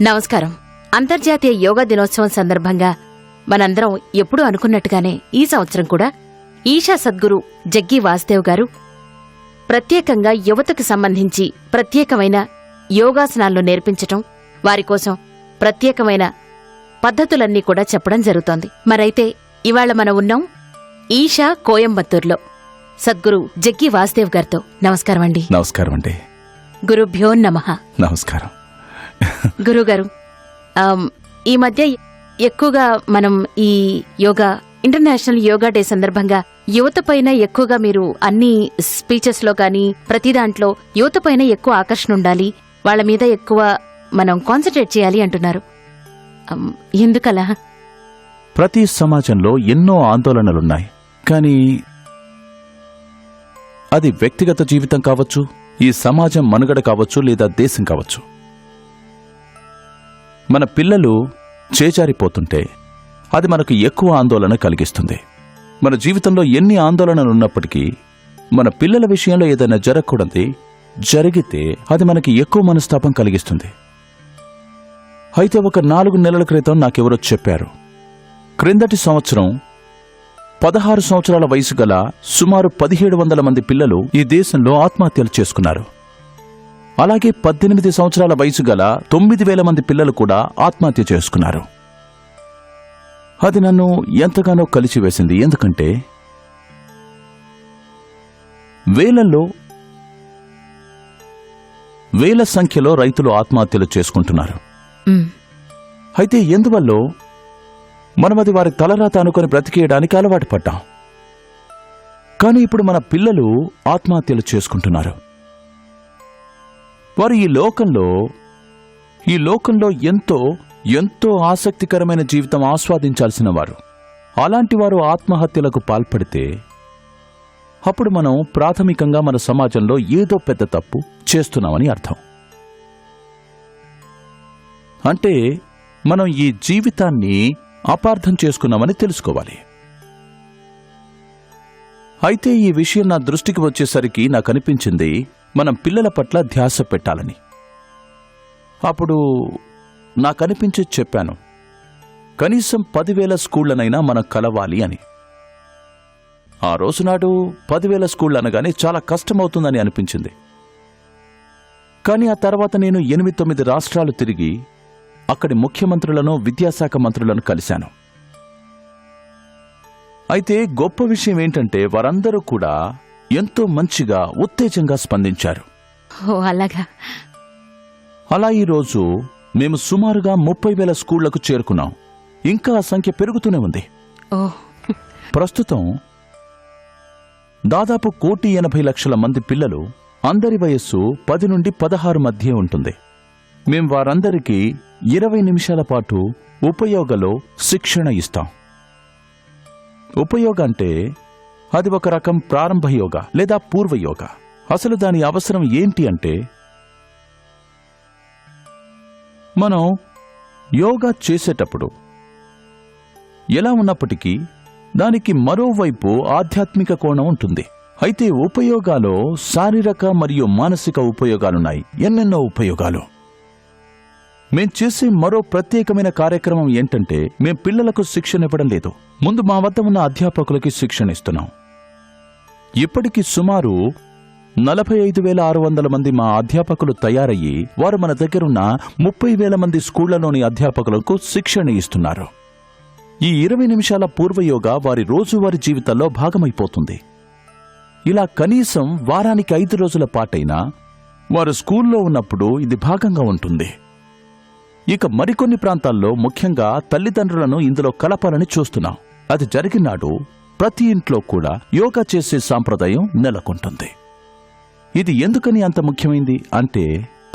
నమస్కారం. అంతర్జాతీయ యోగా దినోత్సవం సందర్భంగా మనందరం ఎప్పుడూ అనుకున్నట్టుగానే ఈ సంవత్సరం కూడా ఈషా సద్గురు జగ్గి వాసుదేవ్ గారు ప్రత్యేకంగా యువతకు సంబంధించి ప్రత్యేకమైన యోగాసనాలను నేర్పించటం, వారి కోసం ప్రత్యేకమైన పద్ధతులన్నీ కూడా చెప్పడం జరుగుతోంది. మరైతే ఇవాళ మనం ఉన్నాం ఈషా కోయంబత్తూర్లో సద్గురు జగ్గి వాసుదేవ్ గారితో. నమస్కారం అండి. నమస్కారం అండి. గురుభ్యో నమః. నమస్కారం. గురుగారు, ఈ మధ్య ఎక్కువగా మనం ఈ యోగా ఇంటర్నేషనల్ యోగా డే సందర్భంగా యువత పైన ఎక్కువగా మీరు అన్ని స్పీచెస్ లో కానీ ప్రతి దాంట్లో యువత పైన ఎక్కువ ఆకర్షణ ఉండాలి, వాళ్ళ మీద ఎక్కువ మనం కాన్సన్ట్రేట్ చేయాలి అంటున్నారు. ఎందుకలా? ప్రతి సమాజంలో ఎన్నో ఆందోళనలున్నాయి. కానీ అది వ్యక్తిగత జీవితం కావచ్చు, ఈ సమాజం మనుగడ కావచ్చు, లేదా దేశం కావచ్చు. మన పిల్లలు చేజారిపోతుంటే అది మనకు ఎక్కువ ఆందోళన కలిగిస్తుంది. మన జీవితంలో ఎన్ని ఆందోళనలున్నప్పటికీ మన పిల్లల విషయంలో ఏదైనా జరగకూడదు జరిగితే అది మనకి ఎక్కువ మనస్తాపం కలిగిస్తుంది. అయితే ఒక 4 నెలల క్రితం నాకెవరో చెప్పారు, క్రిందటి సంవత్సరం 16 సంవత్సరాల వయసు గల సుమారు 1700 మంది పిల్లలు ఈ దేశంలో ఆత్మహత్యలు చేసుకున్నారు. అలాగే 18 సంవత్సరాల వయసు గల 9000 మంది పిల్లలు కూడా ఆత్మహత్య చేసుకున్నారు. అది నన్ను ఎంతగానో కలిచివేసింది. ఎందుకంటే వేల సంఖ్యలో రైతులు ఆత్మహత్యలు చేసుకుంటున్నారు. అయితే ఎందువల్లో మనమది వారి తలరాత అనుకుని బ్రతికేయడానికి అలవాటు పడ్డాం. కానీ ఇప్పుడు మన పిల్లలు ఆత్మహత్యలు చేసుకుంటున్నారు. వారు ఈ లోకంలో ఎంతో ఆసక్తికరమైన జీవితం ఆస్వాదించాల్సిన వారు. అలాంటి వారు ఆత్మహత్యలకు పాల్పడితే అప్పుడు మనం ప్రాథమికంగా మన సమాజంలో ఏదో పెద్ద తప్పు చేస్తున్నామని అర్థం. అంటే మనం ఈ జీవితాన్ని అపార్థం చేసుకున్నామని తెలుసుకోవాలి. అయితే ఈ విషయం నా దృష్టికి వచ్చేసరికి నాకనిపించింది మనం పిల్లల పట్ల ధ్యాస పెట్టాలని. అప్పుడు నాకనిపించి చెప్పాను, కనీసం 10,000 స్కూళ్లనైనా మనం కలవాలి అని. ఆ రోజునాడు 10,000 స్కూళ్లు అనగానే చాలా కష్టమవుతుందని అనిపించింది. కానీ ఆ తర్వాత నేను 8-9 రాష్ట్రాలు తిరిగి అక్కడి ముఖ్యమంత్రులను, విద్యాశాఖ మంత్రులను కలిశాను. అయితే గొప్ప విషయం ఏంటంటే వారందరూ కూడా ఎంతో మంచిగా, ఉత్తేజంగా స్పందించారు. అలా ఈరోజు మేము సుమారుగా 30,000 స్కూళ్లకు చేరుకున్నాం. ఇంకా ఆ సంఖ్య పెరుగుతూనే ఉంది. ప్రస్తుతం దాదాపు 1,80,00,000 మంది పిల్లలు, అందరి వయస్సు 10 నుండి 16 మధ్య ఉంటుంది. మేం వారందరికీ 20 నిమిషాల పాటు ఉపయోగలో శిక్షణ ఇస్తాం. ఉపయోగ అంటే అది ఒక రకం ప్రారంభ యోగా లేదా పూర్వయోగా. అసలు దాని అవసరం ఏంటి అంటే, మనం యోగా చేసేటప్పుడు ఎలా ఉన్నప్పటికీ దానికి మరోవైపు ఆధ్యాత్మిక కోణం ఉంటుంది. అయితే ఉపయోగాలో శారీరక మరియు మానసిక ఉపయోగాలున్నాయి, ఎన్నెన్నో ఉపయోగాలు. మేం చేసే మరో ప్రత్యేకమైన కార్యక్రమం ఏంటంటే, మేం పిల్లలకు శిక్షణ ఇవ్వడం లేదు, ముందు మా వద్ద ఉన్న అధ్యాపకులకి శిక్షణ ఇస్తున్నాం. ఇప్పటికి సుమారు 45,600 మంది మా అధ్యాపకులు తయారయ్యి వారు మన దగ్గరున్న 30,000 మంది స్కూళ్లలోని అధ్యాపకులకు శిక్షణ ఇస్తున్నారు. ఈ 20 నిమిషాల పూర్వయోగా వారి రోజువారీ జీవితాల్లో భాగమైపోతుంది. ఇలా కనీసం వారానికి 5 రోజుల పాటైనా వారు స్కూల్లో ఉన్నప్పుడు ఇది భాగంగా ఉంటుంది. ఇక మరికొన్ని ప్రాంతాల్లో ముఖ్యంగా తల్లిదండ్రులను ఇందులో కలపాలని చూస్తున్నాం. అది జరిగినాడు ప్రతి ఇంట్లో కూడా యోగా చేసే సాంప్రదాయం నెలకొంటుంది. ఇది ఎందుకని అంత ముఖ్యమైంది అంటే,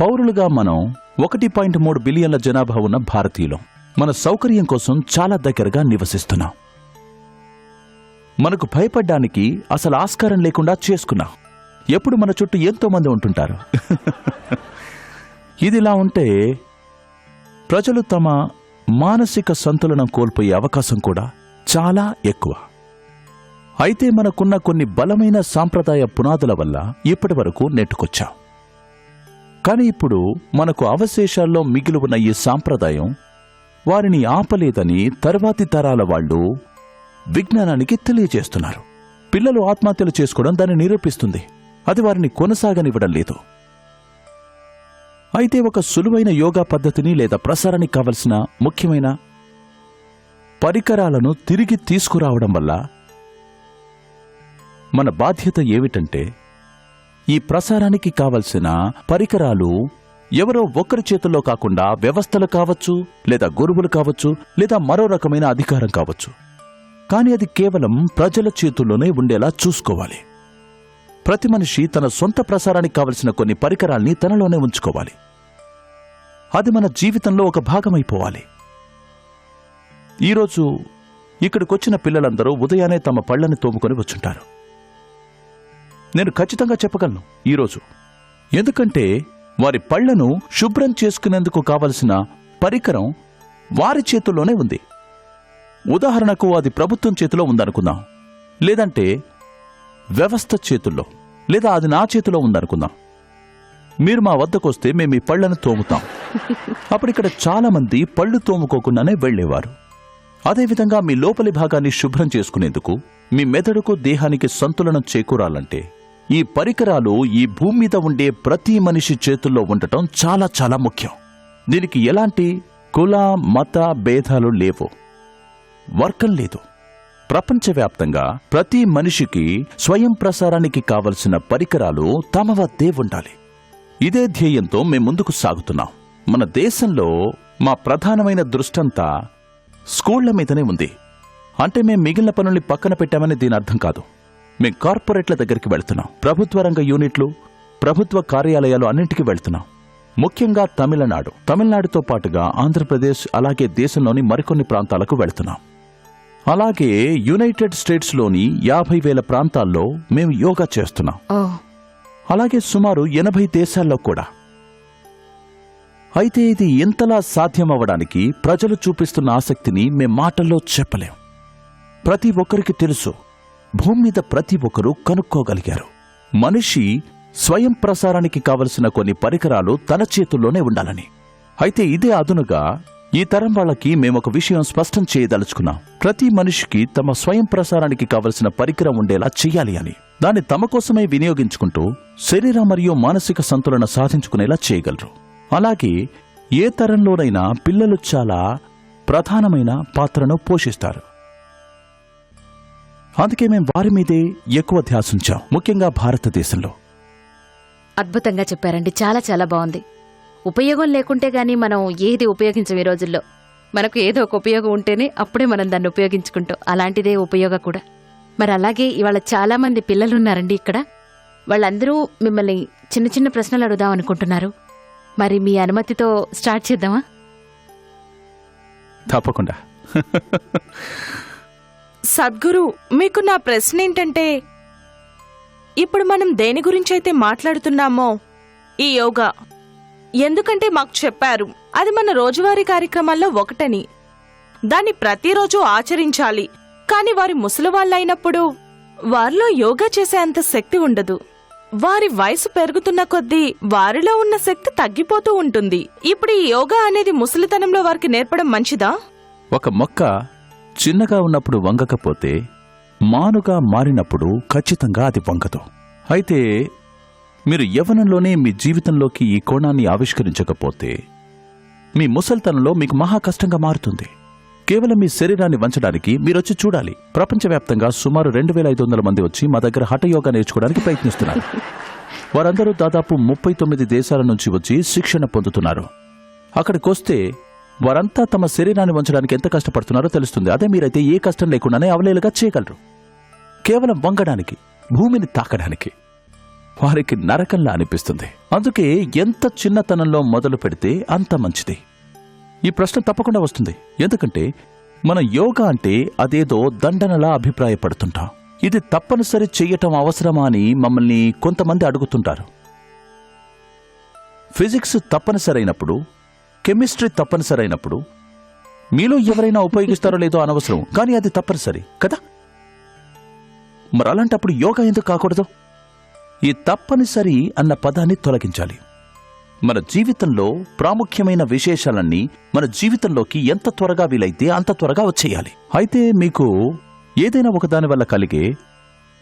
పౌరులుగా మనం 1.3 బిలియన్ల జనాభా ఉన్న భారతీయులం. మన సౌకర్యం కోసం చాలా దగ్గరగా నివసిస్తున్నాం. మనకు భయపడ్డానికి అసలు ఆస్కారం లేకుండా చేసుకున్నాం. ఎప్పుడు మన చుట్టూ ఎంతో మంది ఉంటుంటారు. ఇదిలా ఉంటే ప్రజలు తమ మానసిక సంతులనం కోల్పోయే అవకాశం కూడా చాలా ఎక్కువ. అయితే మనకున్న కొన్ని బలమైన సాంప్రదాయ పునాదుల వల్ల ఇప్పటి వరకు నెట్టుకొచ్చాం. కానీ ఇప్పుడు మనకు అవశేషాల్లో మిగిలి ఉన్న ఈ సాంప్రదాయం వారిని ఆపలేదని తర్వాతి తరాల వాళ్ళు విజ్ఞానానికి తెలియజేస్తున్నారు. పిల్లలు ఆత్మహత్యలు చేసుకోవడం దాన్ని నిరూపిస్తుంది. అది వారిని కొనసాగనివ్వడం లేదు. అయితే ఒక సులువైన యోగా పద్ధతిని లేదా ప్రసారానికి కావలసిన ముఖ్యమైన పరికరాలను తిరిగి తీసుకురావడం వల్ల మన బాధ్యత ఏమిటంటే ఈ ప్రసారానికి కావలసిన పరికరాలు ఎవరో ఒక్కరి చేతుల్లో కాకుండా వ్యవస్థలు కావచ్చు, లేదా గురువులు కావచ్చు, లేదా మరో రకమైన అధికారం కావచ్చు. కానీ అది కేవలం ప్రజల చేతుల్లోనే ఉండేలా చూసుకోవాలి. ప్రతి మనిషి తన సొంత ప్రసారానికి కావలసిన కొన్ని పరికరాల్ని తనలోనే ఉంచుకోవాలి. అది మన జీవితంలో ఒక భాగమైపోవాలి. ఈరోజు ఇక్కడికొచ్చిన పిల్లలందరూ ఉదయాన్నే తమ పళ్లని తోముకొని వచ్చుంటారు. నేను ఖచ్చితంగా చెప్పగలను ఈరోజు, ఎందుకంటే వారి పళ్లను శుభ్రం చేసుకునేందుకు కావలసిన పరికరం వారి చేతుల్లోనే ఉంది. ఉదాహరణకు అది ప్రభుత్వం చేతిలో ఉందనుకుందాం, లేదంటే వ్యవస్థ చేతుల్లో, లేదా అది నా చేతిలో ఉందనుకుందాం. మీరు మా వద్దకొస్తే మేము ఈ పళ్లను తోముతాం. అప్పుడిక్కడ చాలా మంది పళ్ళు తోముకోకుండానే వెళ్లేవారు. అదేవిధంగా మీ లోపలి భాగాన్ని శుభ్రం చేసుకునేందుకు, మీ మెదడుకు దేహానికి సంతులనం చేకూరాలంటే ఈ పరికరాలు ఈ భూమి మీద ఉండే ప్రతి మనిషి చేతుల్లో ఉండటం చాలా చాలా ముఖ్యం. దీనికి ఎలాంటి కుల మత భేదాలు లేవు, వర్గం లేదు. ప్రపంచవ్యాప్తంగా ప్రతి మనిషికి స్వయం ప్రసారానికి కావలసిన పరికరాలు తమ వద్దే ఉండాలి. ఇదే ధ్యేయంతో మేం ముందుకు సాగుతున్నాం. మన దేశంలో మా ప్రధానమైన దృష్టంతా స్కూళ్ల మీదనే ఉంది. అంటే మేం మిగిలిన పనుల్ని పక్కన పెట్టామని దీని అర్థం కాదు. మేం కార్పొరేట్ల దగ్గరికి వెళ్తున్నాం. ప్రభుత్వ రంగ యూనిట్లు, ప్రభుత్వ కార్యాలయాలు అన్నింటికీ వెళ్తున్నాం. ముఖ్యంగా తమిళనాడుతో పాటుగా ఆంధ్రప్రదేశ్, అలాగే దేశంలోని మరికొన్ని ప్రాంతాలకు వెళ్తున్నాం. అలాగే యునైటెడ్ స్టేట్స్లోని 50,000 ప్రాంతాల్లో మేము యోగా చేస్తున్నాం. అలాగే సుమారు 80 దేశాల్లో కూడా. అయితే ఇది ఇంతలా సాధ్యమవ్వడానికి ప్రజలు చూపిస్తున్న ఆసక్తిని మేం మాటల్లో చెప్పలేం. ప్రతి ఒక్కరికి తెలుసు, భూమి మీద ప్రతి ఒక్కరూ కనుక్కోగలిగారు, మనిషి స్వయం ప్రసారానికి కావలసిన కొన్ని పరికరాలు తన చేతుల్లోనే ఉండాలని. అయితే ఇదే అదునుగా ఈ తరం వాళ్ళకి మేమొక విషయం స్పష్టం చేయదలుచుకున్నాం. ప్రతి మనిషికి తమ స్వయం ప్రసారానికి కావలసిన పరికరం ఉండేలా చెయ్యాలి అని. దాన్ని తమ కోసమే వినియోగించుకుంటూ శరీర మరియు మానసిక సంతులన సాధించుకునేలా చేయగలరు. అలాగే ఏ తరంలోనైనా పిల్లలు చాలా ప్రధానమైన పాత్రను పోషిస్తారు. అందుకే మేం వారి మీదే ఎక్కువ ధ్యాసించాం, ముఖ్యంగా భారతదేశంలో. అద్భుతంగా చెప్పారండి, చాలా చాలా బాగుంది. ఉపయోగం లేకుంటే గానీ మనం ఏది ఉపయోగించం ఈ రోజుల్లో. మనకు ఏదో ఒక ఉపయోగం ఉంటేనే అప్పుడే మనం దాన్ని ఉపయోగించుకుంటాం. అలాంటిదే ఉపయోగం కూడా. మరి అలాగే ఇవాళ చాలా మంది పిల్లలున్నారండి ఇక్కడ. వాళ్ళందరూ మిమ్మల్ని చిన్న చిన్న ప్రశ్నలు అడుగుదాం అనుకుంటున్నారు. మరి మీ అనుమతితో స్టార్ట్ చేద్దామా? తప్పకుండా. సద్గురు, మీకు నా ప్రశ్న ఏంటంటే, ఇప్పుడు మనం దేని గురించైతే మాట్లాడుతున్నామో ఈ యోగా, ఎందుకంటే మాకు చెప్పారు అది మన రోజువారీ కార్యక్రమాల్లో ఒకటని, దాన్ని ప్రతిరోజు ఆచరించాలి. కాని వారి ముసలివాళ్ళైనప్పుడు వారిలో యోగా చేసే అంత శక్తి ఉండదు. వారి వయసు పెరుగుతున్న కొద్దీ వారిలో ఉన్న శక్తి తగ్గిపోతూ ఉంటుంది. ఇప్పుడు ఈ యోగా అనేది ముసలితనంలో వారికి నేర్పడం మంచిదా? ఒక మొక్క చిన్నగా ఉన్నప్పుడు వంగకపోతే మానుగా మారినప్పుడు ఖచ్చితంగా అది వంగదు. అయితే మీరు యవ్వనంలోనే మీ జీవితంలోకి ఈ కోణాన్ని ఆవిష్కరించకపోతే మీ ముసలితనంలో మీకు మహా కష్టంగా మారుతుంది. కేవలం మీ శరీరాన్ని వంచడానికి మీరొచ్చి చూడాలి. ప్రపంచవ్యాప్తంగా సుమారు 2,500 మంది వచ్చి మా దగ్గర హఠయోగా నేర్చుకోవడానికి ప్రయత్నిస్తున్నారు. వారందరూ దాదాపు 39 దేశాల నుంచి వచ్చి శిక్షణ పొందుతున్నారు. అక్కడికొస్తే వారంతా తమ శరీరాన్ని వంచడానికి ఎంత కష్టపడుతున్నారో తెలుస్తుంది. అదే మీరైతే ఏ కష్టం లేకుండానే అవలేలుగా చేయగలరు. కేవలం వంగడానికి, భూమిని తాకడానికి వారికి నరకంలా అనిపిస్తుంది. అందుకే ఎంత చిన్నతనంలో మొదలు పెడితే అంత మంచిది. ఈ ప్రశ్న తప్పకుండా వస్తుంది, ఎందుకంటే మన యోగా అంటే అదేదో దండనలా అభిప్రాయపడుతుంటాం. ఇది తప్పనిసరి చెయ్యటం అవసరమా అని మమ్మల్ని కొంతమంది అడుగుతుంటారు. ఫిజిక్స్ తప్పనిసరైనప్పుడు, కెమిస్ట్రీ తప్పనిసరైనప్పుడు మీలో ఎవరైనా ఉపయోగిస్తారో లేదో అనవసరం, కానీ అది తప్పనిసరి కదా. మరి అలాంటప్పుడు యోగా ఎందుకు కాకూడదు? ఈ తప్పనిసరి అన్న పదాన్ని తొలగించాలి. మన జీవితంలో ప్రాముఖ్యమైన విశేషాలన్నీ మన జీవితంలోకి ఎంత త్వరగా వీలైతే అంత త్వరగా వచ్చేయాలి. అయితే మీకు ఏదైనా ఒకదాని వల్ల కలిగే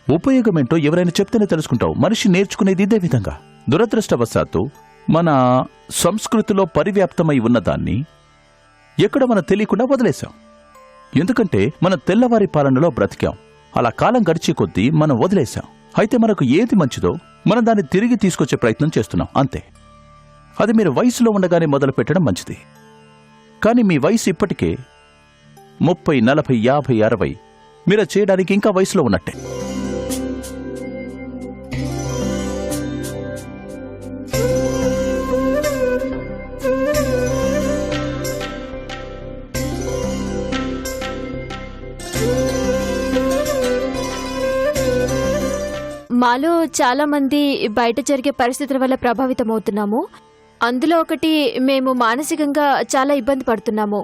ఉపయోగమేంటో ఎవరైనా చెప్తేనే తెలుసుకుంటావు. మనిషి నేర్చుకునేది ఇదే విధంగా. దురదృష్టవశాత్తు మన సంస్కృతిలో పరివ్యాప్తమై ఉన్నదాన్ని ఎక్కడ మనం తెలియకుండా వదిలేశాం. ఎందుకంటే మనం తెల్లవారి పాలనలో బ్రతికాం. అలా కాలం గడిచే కొద్దీ మనం వదిలేశాం. అయితే మనకు ఏది మంచిదో మనం దాన్ని తిరిగి తీసుకొచ్చే ప్రయత్నం చేస్తున్నాం, అంతే. అది మీరు వయసులో ఉండగానే మొదలు పెట్టడం మంచిది. కానీ మీ వయసు ఇప్పటికే 30, 40, 50, 60 మీరు చేయడానికి ఇంకా వయసులో ఉన్నట్టే. మాలో చాలా మంది బయట జరిగే పరిస్థితుల వల్ల ప్రభావితమవుతున్నాము. అందులో ఒకటి, మేము మానసికంగా చాలా ఇబ్బంది పడుతున్నాము.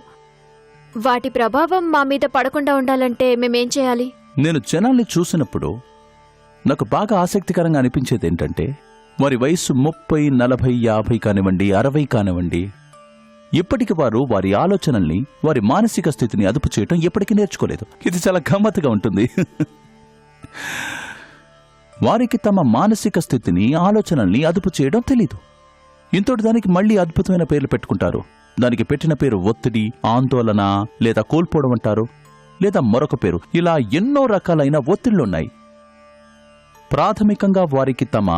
వాటి ప్రభావం మా మీద పడకుండా ఉండాలంటే మేమేం చేయాలి? నేను జనాల్ని చూసినప్పుడు నాకు బాగా ఆసక్తికరంగా అనిపించేది ఏంటంటే, వారి వయసు 30, 40, 50 కానివ్వండి, 60 కానివ్వండి, ఇప్పటికి వారు వారి ఆలోచనల్ని, వారి మానసిక స్థితిని అదుపు చేయటం ఎప్పటికీ నేర్చుకోలేదు. ఇది చాలా గమ్మత్తుగా ఉంటుంది. వారికి తమ మానసిక స్థితిని, ఆలోచనల్ని అదుపు చేయడం తెలీదు. ఇంతటి దానికి మళ్లీ అద్భుతమైన పేర్లు పెట్టుకుంటారు. దానికి పెట్టిన పేరు ఒత్తిడి, ఆందోళన, లేదా కోల్పోవడం అంటారు, లేదా మరొక పేరు. ఇలా ఎన్నో రకాలైన ఒత్తిళ్లున్నాయి. ప్రాథమికంగా వారికి తమ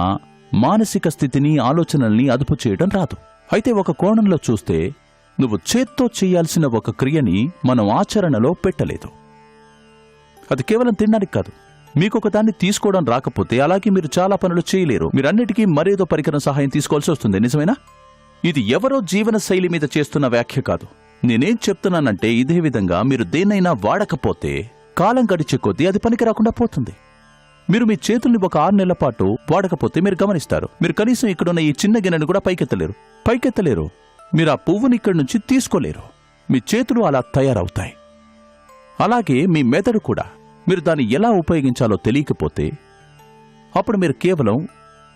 మానసిక స్థితిని, ఆలోచనల్ని అదుపు చేయడం రాదు. అయితే ఒక కోణంలో చూస్తే, నువ్వు చేత్తో చేయాల్సిన ఒక క్రియని మనం ఆచరణలో పెట్టలేదు. అది కేవలం తినడానికి కాదు. మీకొక దాన్ని తీసుకోవడం రాకపోతే అలాగే మీరు చాలా పనులు చేయలేరు. మీరన్నిటికీ మరేదో పరికరం సహాయం తీసుకోవాల్సి వస్తుంది. నిజమేనా? ఇది ఎవరో జీవన శైలి మీద చేస్తున్న వ్యాఖ్య కాదు. నేనేం చెప్తున్నానంటే, ఇదే విధంగా మీరు దేన్నైనా వాడకపోతే కాలం గడిచే కొద్దీ అది పనికి రాకుండా పోతుంది. మీరు మీ చేతుల్ని ఒక 6 నెలల పాటు వాడకపోతే మీరు గమనిస్తారు, మీరు కనీసం ఇక్కడున్న ఈ చిన్న గిన్నెను కూడా పైకెత్తలేరు. మీరు ఆ పువ్వుని ఇక్కడి నుంచి తీసుకోలేరు. మీ చేతులు అలా తయారవుతాయి. అలాగే మీ మెదడు కూడా. మీరు దాన్ని ఎలా ఉపయోగించాలో తెలియకపోతే అప్పుడు మీరు కేవలం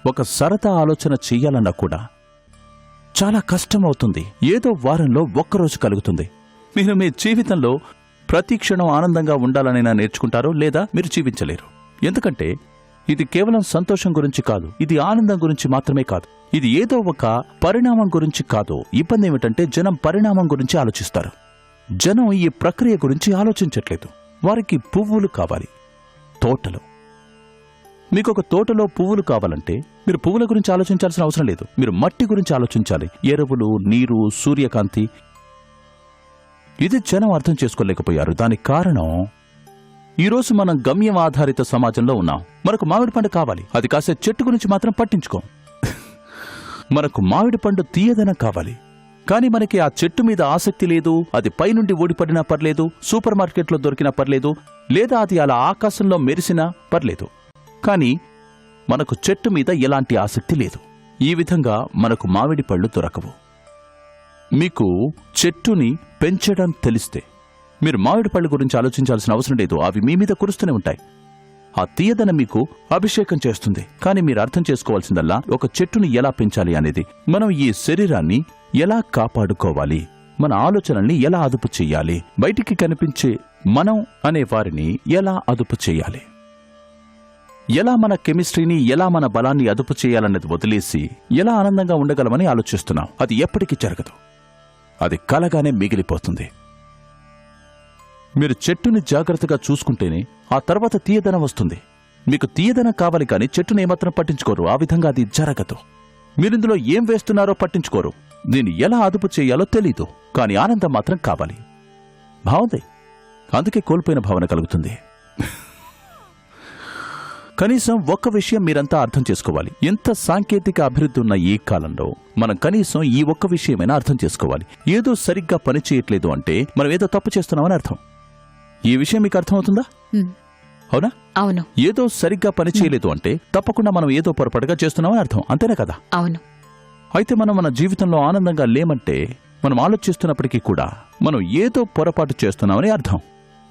ఒక సరదా ఆలోచన చెయ్యాలన్నా కూడా చాలా కష్టమవుతుంది. ఏదో వారంలో ఒక్కరోజు కలుగుతుంది. మీరు మీ జీవితంలో ప్రతి క్షణం ఆనందంగా ఉండాలనైనా నేర్చుకుంటారో, లేదా మీరు జీవించలేరు. ఎందుకంటే ఇది కేవలం సంతోషం గురించి కాదు, ఇది ఆనందం గురించి మాత్రమే కాదు, ఇది ఏదో ఒక పరిణామం గురించి కాదు. ఇబ్బంది ఏమిటంటే, జనం పరిణామం గురించి ఆలోచిస్తారు. జనం ఈ ప్రక్రియ గురించి ఆలోచించట్లేదు. వారికి పువ్వులు కావాలి, తోటలు. మీకొక తోటలో పువ్వులు కావాలంటే మీరు పువ్వుల గురించి ఆలోచించాల్సిన అవసరం లేదు. మీరు మట్టి గురించి ఆలోచించాలి. ఎరువులు, నీరు, సూర్యకాంతి. ఇది జనం అర్థం చేసుకోలేకపోయారు. దానికి కారణం, ఈరోజు మనం గమ్యం ఆధారిత సమాజంలో ఉన్నాం. మనకు మామిడి పండు కావాలి, అది కాసే చెట్టు గురించి మాత్రం పట్టించుకోం. మనకు మామిడి పండు తీయదనం కావాలి, కానీ మనకి ఆ చెట్టు మీద ఆసక్తి లేదు. అది పైనుండి ఊడిపడినా పర్లేదు, సూపర్ మార్కెట్లో దొరికినా పర్లేదు, లేదా అది అలా ఆకాశంలో మెరిసినా పర్లేదు, కానీ మనకు చెట్టు మీద ఎలాంటి ఆసక్తి లేదు. ఈ విధంగా మనకు మామిడి పళ్ళు దొరకవు. మీకు చెట్టుని పెంచడం తెలిస్తే మీరు మామిడి పళ్ళు గురించి ఆలోచించాల్సిన అవసరం లేదు. అవి మీ మీద కురుస్తూనే ఉంటాయి. ఆ తీయదనం మీకు అభిషేకం చేస్తుంది. కానీ మీరు అర్థం చేసుకోవాల్సిందల్లా ఒక చెట్టుని ఎలా పెంచాలి అనేది. మనం ఈ శరీరాన్ని ఎలా కాపాడుకోవాలి, మన ఆలోచనల్ని ఎలా అదుపు చెయ్యాలి, బయటికి కనిపించే మనం అనే వారిని ఎలా అదుపు చెయ్యాలి, ఎలా మన కెమిస్ట్రీని, ఎలా మన బలాన్ని అదుపు చేయాలన్నది వదిలేసి ఎలా ఆనందంగా ఉండగలమని ఆలోచిస్తున్నాం. అది ఎప్పటికీ జరగదు. అది కలగానే మిగిలిపోతుంది. మీరు చెట్టుని జాగ్రత్తగా చూసుకుంటేనే ఆ తర్వాత తీయదనం వస్తుంది. మీకు తీయదనం కావాలి, కానీ చెట్టుని ఏమాత్రం పట్టించుకోరు. ఆ విధంగా అది జరగదు. మీరిందులో ఏం వేస్తున్నారో పట్టించుకోరు. దీన్ని ఎలా అదుపు చేయాలో తెలీదు, కానీ ఆనందం మాత్రం కావాలి. బావుంది, అందుకే కోల్పోయిన భావన కలుగుతుంది. కనీసం ఒక్క విషయం మీరంతా అర్థం చేసుకోవాలి. ఎంత సాంకేతిక అభివృద్ధి ఉన్న ఈ కాలంలో మనం కనీసం ఈ ఒక్క విషయమైనా అర్థం చేసుకోవాలి. ఏదో సరిగ్గా పనిచేయట్లేదు అంటే మనం ఏదో తప్పు చేస్తున్నామని అర్థం. ఈ విషయం మీకు అర్థమవుతుందా? అవునా? అవును. ఏదో సరిగ్గా పనిచేయలేదు అంటే తప్పకుండా మనం ఏదో పొరపాటుగా చేస్తున్నామని అర్థం. అంతేనా కదా? అవును. అయితే మనం మన జీవితంలో ఆనందంగా లేమంటే మనం ఆలోచిస్తున్నప్పటికీ కూడా మనం ఏదో పొరపాటు చేస్తున్నామని అర్థం.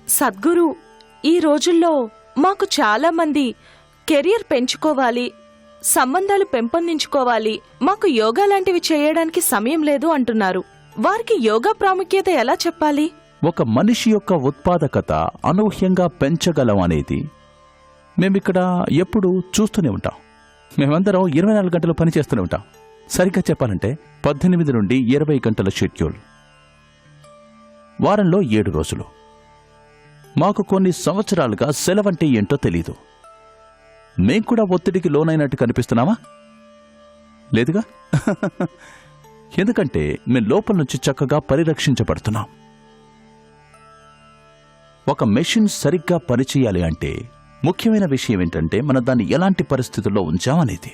సద్గురు, ఈ రోజుల్లో మాకు చాలా మంది కెరియర్ పెంచుకోవాలి, సంబంధాలు పెంపొందించుకోవాలి, మాకు యోగా లాంటివి చేయడానికి సమయం లేదు అంటున్నారు. వారికి యోగా ప్రాముఖ్యత ఎలా చెప్పాలి? ఒక మనిషి యొక్క ఉత్పాదకత అనూహ్యంగా పెంచగలం అనేది మేమిక్కడ ఎప్పుడూ చూస్తూనే ఉంటాం. మేమందరం 24 గంటలు పనిచేస్తూనే ఉంటాం. సరిగ్గా చెప్పాలంటే 18 నుండి 20 గంటల షెడ్యూల్, వారంలో 7 రోజులు. మాకు కొన్ని సంవత్సరాలుగా సెలవంటే ఏంటో తెలీదు. మేం కూడా ఒత్తిడికి లోనైనట్టు కనిపిస్తున్నామా? లేదుగా. ఎందుకంటే మేం లోపల నుంచి చక్కగా పరిరక్షించబడుతున్నాం. ఒక మెషిన్ సరిగ్గా పనిచేయాలి అంటే ముఖ్యమైన విషయం ఏంటంటే మనం దాన్ని ఎలాంటి పరిస్థితుల్లో ఉంచామనేది.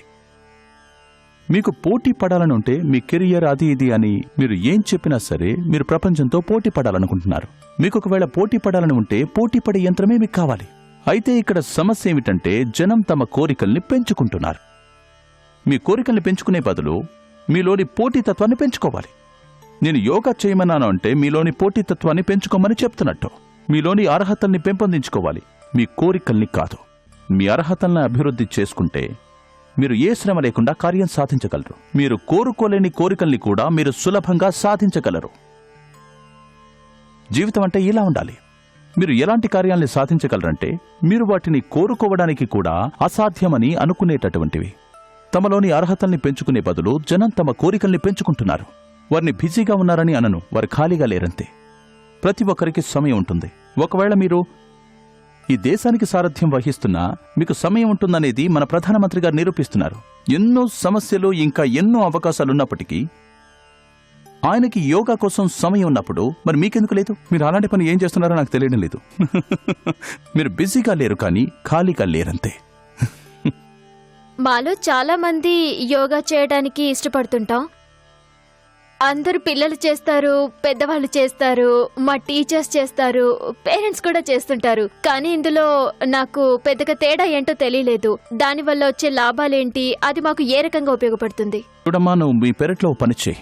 మీకు పోటీ పడాలని ఉంటే మీ కెరియర్ అది ఇది అని మీరు ఏం చెప్పినా సరే మీరు ప్రపంచంతో పోటీ పడాలనుకుంటున్నారు. మీకు ఒకవేళ పోటీ పడాలని ఉంటే పోటీ పడే యంత్రమే మీకు కావాలి. అయితే ఇక్కడ సమస్య ఏమిటంటే జనం తమ కోరికల్ని పెంచుకుంటున్నారు. మీ కోరికల్ని పెంచుకునే బదులు మీలోని పోటీతత్వాన్ని పెంచుకోవాలి. నేను యోగా చేయమన్నాను అంటే మీలోని పోటీతత్వాన్ని పెంచుకోమని చెప్తున్నట్టు. మీలోని అర్హతల్ని పెంపొందించుకోవాలి, మీ కోరికల్ని కాదు. మీ అర్హతల్ని అభివృద్ధి చేసుకుంటే మీరు ఏ శ్రమ లేకుండా కార్యం సాధించగలరు. మీరు కోరుకోలేని కోరికల్ని కూడా మీరు సులభంగా సాధించగలరు. జీవితం అంటే ఇలా ఉండాలి. మీరు ఎలాంటి కార్యాల్ని సాధించగలరంటే మీరు వాటిని కోరుకోవడానికి కూడా అసాధ్యమని అనుకునేటటువంటివి. తమలోని అర్హతల్ని పెంచుకునే బదులు జనం తమ కోరికల్ని పెంచుకుంటున్నారు. వారిని బిజీగా ఉన్నారని అనను, వారు ఖాళీగా లేరంతే. ప్రతి ఒక్కరికి సమయం ఉంటుంది. ఒకవేళ మీరు ఈ దేశానికి సారథ్యం వహిస్తున్నా మీకు సమయం ఉంటుందనేది మన ప్రధానమంత్రి గారు నిరూపిస్తున్నారు. ఎన్నో సమస్యలు ఇంకా ఎన్నో అవకాశాలున్నప్పటికీ ఆయనకి యోగా కోసం సమయం ఉన్నప్పుడు మరి మీకెందుకు లేదు? మీరు అలాంటి పని ఏం చేస్తున్నారో నాకు తెలియడం లేదు. మీరు బిజీగా లేరు కానీ ఖాళీగా లేరంతే. మాలో చాలా మంది యోగా చేయడానికి ఇష్టపడుతుంటాం. అందరూ పిల్లలు చేస్తారు, పెద్దవాళ్ళు చేస్తారు, మా టీచర్స్ చేస్తారు, పేరెంట్స్ కూడా చేస్తుంటారు. కానీ ఇందులో నాకు పెద్దగా తేడా ఏంటో తెలియలేదు. దానివల్ల వచ్చే లాభాలేంటి, అది మాకు ఏ రకంగా ఉపయోగపడుతుంది? చూడమ్మా, నువ్వు మీ పెరట్లో పని చేయి.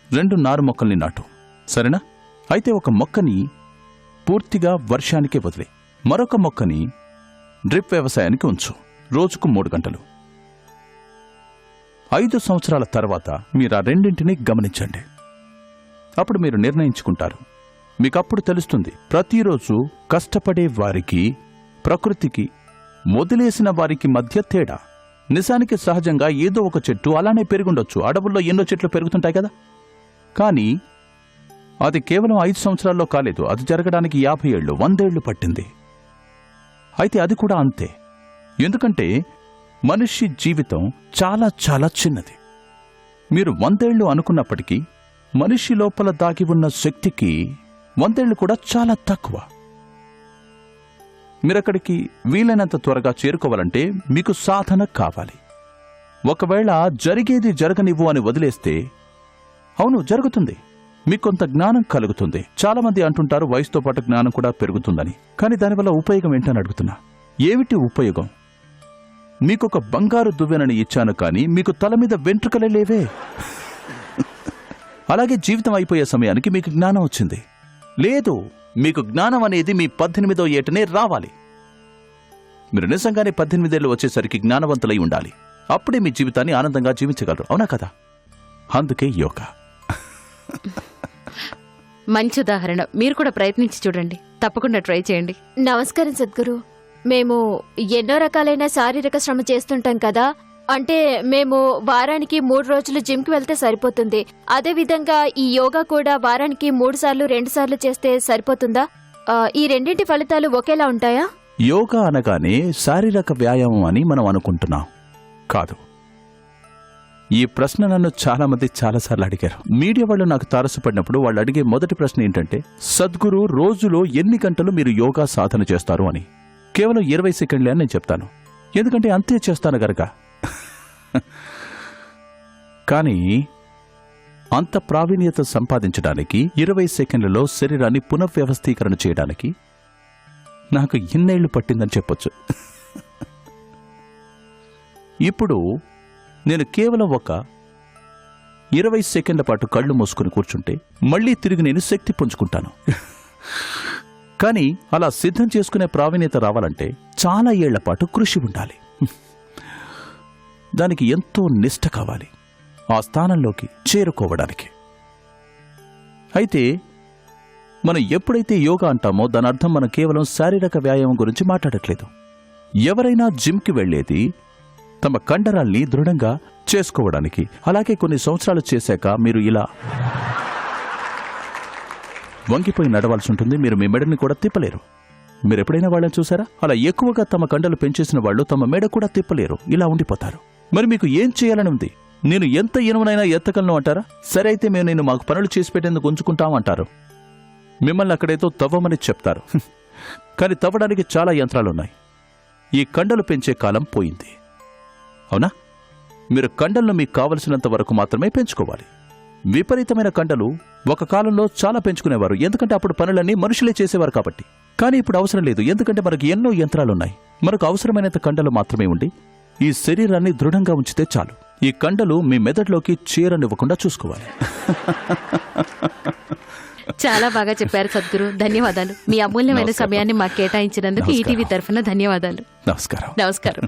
2 నారు మొక్కల్ని నాటు, సరేనా? అయితే ఒక మొక్కని పూర్తిగా వర్షానికే వదిలే, మరొక మొక్కని డ్రిప్ వ్యవసాయానికి ఉంచు, రోజుకు 3 గంటలు. 5 సంవత్సరాల తర్వాత మీరు ఆ రెండింటినీ గమనించండి. అప్పుడు మీరు నిర్ణయించుకుంటారు. మీకప్పుడు తెలుస్తుంది ప్రతిరోజు కష్టపడే వారికి, ప్రకృతికి వదిలేసిన వారికి మధ్య తేడా. నిజానికి సహజంగా ఏదో ఒక చెట్టు అలానే పెరుగుండొచ్చు. అడవుల్లో ఎన్నో చెట్లు పెరుగుతుంటాయి కదా. కానీ అది కేవలం 5 సంవత్సరాల్లో కాలేదు. అది జరగడానికి 50 ఏళ్ళు, 100 ఏళ్లు పట్టింది. అయితే అది కూడా అంతే. ఎందుకంటే మనిషి జీవితం చాలా చాలా చిన్నది. మీరు 100 ఏళ్లు అనుకున్నప్పటికీ మనిషి లోపల దాగి ఉన్న శక్తికి 100 ఏళ్లు కూడా చాలా తక్కువ. మీరక్కడికి వీలైనంత త్వరగా చేరుకోవాలంటే మీకు సాధన కావాలి. ఒకవేళ జరిగేది జరగనివ్వు అని వదిలేస్తే, అవును జరుగుతుంది, మీకు కొంత జ్ఞానం కలుగుతుంది. చాలా మంది అంటుంటారు వయసుతో పాటు జ్ఞానం కూడా పెరుగుతుందని. కానీ దానివల్ల ఉపయోగం ఏంటని అడుగుతున్నా. ఏమిటి ఉపయోగం? మీకొక బంగారు దువ్వెనని ఇచ్చాను కానీ మీకు తల మీద వెంట్రుకలే లేవే. అలాగే జీవితం అయిపోయే సమయానికి మీకు జ్ఞానం వచ్చింది లేదు. మీకు జ్ఞానం అనేది మీ 18వ ఏటనే రావాలి. మీరు నిజంగానే 18 ఏళ్ళు వచ్చేసరికి జ్ఞానవంతులై ఉండాలి. అప్పుడే మీ జీవితాన్ని ఆనందంగా జీవించగలరు. అవునా కదా? అందుకే యోగా. మంచి ఉదాహరణ. మీరు కూడా ప్రయత్నించి చూడండి. తప్పకుండా ట్రై చేయండి. నమస్కారం సద్గురు. మేము ఎన్నో రకాలైన శారీరక శ్రమ చేస్తుంటాం కదా. అంటే మేము వారానికి 3 రోజులు జిమ్కి వెళ్తే సరిపోతుంది. అదే విధంగా ఈ యోగా కూడా వారానికి 3 సార్లు 2 సార్లు చేస్తే సరిపోతుందా? ఈ రెండింటి ఫలితాలు ఒకేలా ఉంటాయా? యోగా అనగానే శారీరక వ్యాయామం అని మనం అనుకుంటున్నాం. కాదు. ఈ ప్రశ్న నన్ను చాలా మంది చాలాసార్లు అడిగారు. మీడియా వాళ్ళు నాకు తారసపడినప్పుడు వాళ్ళు అడిగే మొదటి ప్రశ్న ఏంటంటే, సద్గురు రోజులో ఎన్ని గంటలు మీరు యోగా సాధన చేస్తారు అని. కేవలం 20 సెకండ్లే అని నేను చెప్తాను. ఎందుకంటే అంతే చేస్తాను గనక. కానీ అంత ప్రావీణ్యత సంపాదించడానికి 20 సెకండ్లలో శరీరాన్ని పునఃవ్యవస్థీకరణ చేయడానికి నాకు ఇన్నేళ్లు పట్టిందని చెప్పొచ్చు. ఇప్పుడు నేను కేవలం ఒక 20 సెకండ్ల పాటు కళ్ళు మూసుకుని కూర్చుంటే మళ్లీ తిరిగి నేను శక్తి పుంజుకుంటాను. కానీ అలా సిద్ధం చేసుకునే ప్రావీణ్యత రావాలంటే చాలా ఏళ్ల పాటు కృషి ఉండాలి. దానికి ఎంతో నిష్ఠ కావాలి ఆ స్థానంలోకి చేరుకోవడానికి. అయితే మనం ఎప్పుడైతే యోగా అంటామో దాని అర్థం మనం కేవలం శారీరక వ్యాయామం గురించి మాట్లాడట్లేదు. ఎవరైనా జిమ్కి వెళ్లేది తమ కండరాల్ని దృఢంగా చేసుకోవడానికి. అలాగే కొన్ని సంవత్సరాలు చేశాక మీరు ఇలా వంగిపోయి నడవాల్సి ఉంటుంది. మీరు మీ మెడని కూడా తిప్పలేరు. మీరు ఎప్పుడైనా వాళ్ళని చూసారా? అలా ఎక్కువగా తమ కండలు పెంచేసిన వాళ్ళు తమ మెడ కూడా తిప్పలేరు, ఇలా ఉండిపోతారు. మరి మీకు ఏం చేయాలని ఉంది? నేను ఎంత ఇనుమునైనా ఎత్తగలను అంటారా? సరే అయితే మేము నేను మాకు పనులు చేసి పెట్టేందుకు ఉంచుకుంటాం అంటారు. మిమ్మల్ని అక్కడేదో తవ్వమని చెప్తారు. కానీ తవ్వడానికి చాలా యంత్రాలున్నాయి. ఈ కండలు పెంచే కాలం పోయింది, అవునా? మీరు కండలను మీకు కావలసినంత వరకు మాత్రమే పెంచుకోవాలి. విపరీతమైన కండలు ఒక కాలంలో చాలా పెంచుకునేవారు, ఎందుకంటే అప్పుడు పనులన్నీ మనుషులే చేసేవారు కాబట్టి. కానీ ఇప్పుడు అవసరం లేదు, ఎందుకంటే మనకు ఎన్నో యంత్రాలున్నాయి. మనకు అవసరమైనంత కండలు మాత్రమే ఉండి ఈ శరీరాన్ని దృఢంగా ఉంచితే చాలు. ఈ కండలు మీ మెదడులోకి చేరనివ్వకుండా చూసుకోవాలి. చాలా బాగా చెప్పారు సద్గురు. ధన్యవాదాలు. మీ అమూల్యమైన నమస్కారం. సమయాన్ని మాకు కేటాయించినందుకు ఈటీవీ తరఫున ధన్యవాదాలు. నమస్కారం. నమస్కారం.